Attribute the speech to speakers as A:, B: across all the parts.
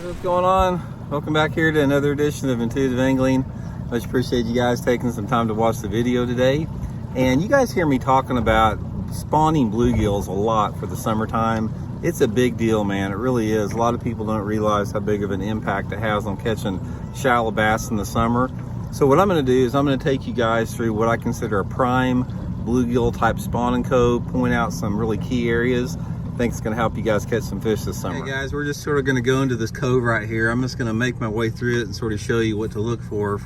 A: Guys, what's going on? Welcome back here to another edition of Intuitive Angling. Much appreciate you guys taking some time to watch the video today. And you guys hear me talking about spawning bluegills a lot for the summertime. It's a big deal, man. It really is. A lot of people don't realize how big of an impact it has on catching shallow bass in the summer. So what I'm going to do is I'm going to take you guys through what I consider a prime bluegill type spawning cove, point out some really key areas. I think it's going to help you guys catch some fish this summer. Hey guys, we're just sort of going to go into this cove right here. I'm just going to make my way through it and sort of show you what to look for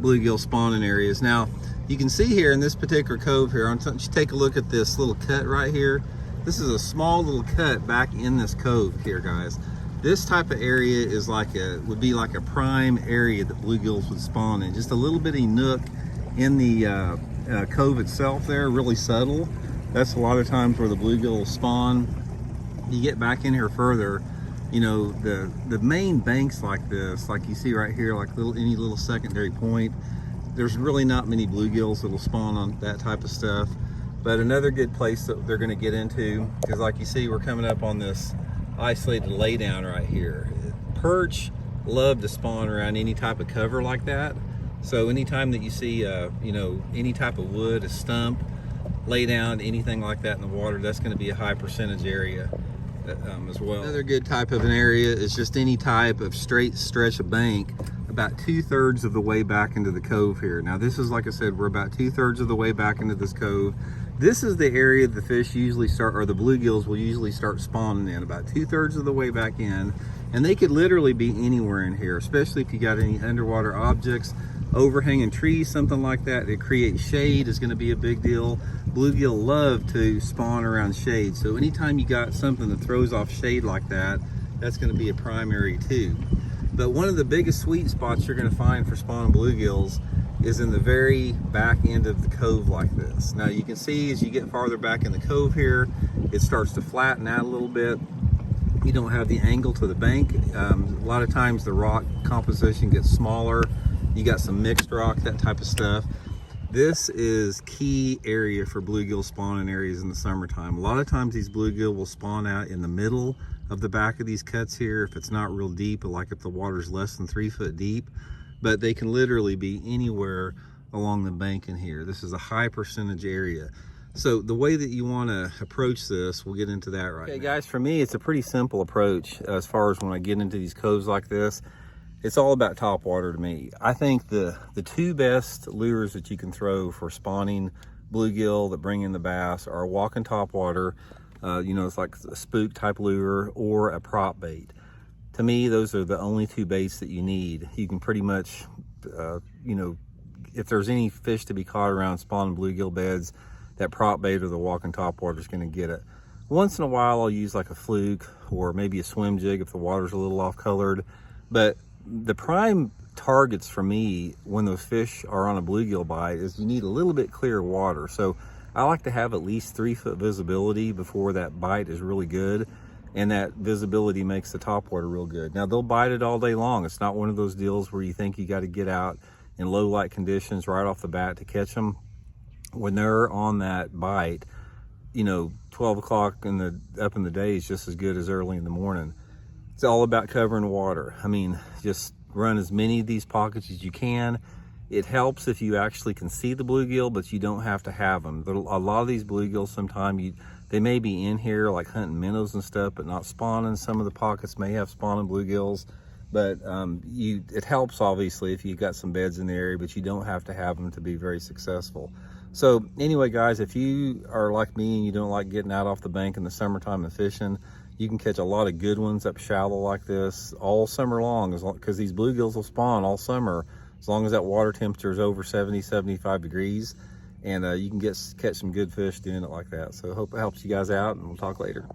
A: bluegill spawning areas. Now, you can see here in this particular cove here, I'm going to take a look at this little cut right here. This is a small little cut back in this cove here, guys. This type of area is would be like a prime area that bluegills would spawn in. Just a little bitty nook in the cove itself there, really subtle. That's a lot of times where the bluegill will spawn. You get back in here further, you know, the main banks like this, like you see right here, like any little secondary point, there's really not many bluegills that'll spawn on that type of stuff. But another good place that they're going to get into is, like you see, we're coming up on this isolated laydown right here. Perch love to spawn around any type of cover like that. So anytime that you see, you know, any type of wood, a stump, lay down, anything like that in the water, that's going to be a high percentage area as well. Another good type of an area is just any type of straight stretch of bank about 2/3 of the way back into the cove here. Now this is, like I said, we're about 2/3 of the way back into this cove. This is the area the fish usually start, or the bluegills will usually start spawning in, about 2/3 of the way back in. And they could literally be anywhere in here, especially if you got any underwater objects, overhanging trees, something like that. It creates shade is going to be a big deal. Bluegill love to spawn around shade. So anytime you got something that throws off shade like that, that's going to be a primary too. But one of the biggest sweet spots you're going to find for spawning bluegills is in the very back end of the cove like this. Now you can see as you get farther back in the cove here, it starts to flatten out a little bit. You don't have the angle to the bank. A lot of times the rock composition gets smaller. You got some mixed rock, that type of stuff. This is key area for bluegill spawning areas in the summertime. A lot of times these bluegill will spawn out in the middle of the back of these cuts here if it's not real deep, like if the water's less than 3 foot deep. But they can literally be anywhere along the bank in here. This is a high percentage area. So the way that you want to approach this, we'll get into that right now. Okay guys, for me it's a pretty simple approach as far as when I get into these coves like this. It's all about top water to me. I think the two best lures that you can throw for spawning bluegill that bring in the bass are walking top water. You know, it's like a spook type lure or a prop bait. To me, those are the only two baits that you need. You can pretty much, you know, if there's any fish to be caught around spawning bluegill beds, that prop bait or the walking top water is going to get it. Once in a while, I'll use like a fluke or maybe a swim jig if the water's a little off colored. But the prime targets for me when those fish are on a bluegill bite is you need a little bit clear water. So I like to have at least 3 foot visibility before that bite is really good. And that visibility makes the top water real good. Now they'll bite it all day long. It's not one of those deals where you think you got to get out in low light conditions right off the bat to catch them. When they're on that bite, you know, 12 o'clock up in the day is just as good as early in the morning. It's all about covering water. I mean, just run as many of these pockets as you can. It helps if you actually can see the bluegill, but you don't have to have them. A lot of these bluegills, sometimes they may be in here like hunting minnows and stuff, but not spawning. Some of the pockets may have spawning bluegills, but it helps obviously if you've got some beds in the area, but you don't have to have them to be very successful. So anyway, guys, if you are like me and you don't like getting out off the bank in the summertime and fishing, you can catch a lot of good ones up shallow like this all summer long, because these bluegills will spawn all summer as long as that water temperature is over 70, 75 degrees. And you can catch some good fish doing it like that. So I hope it helps you guys out, and we'll talk later.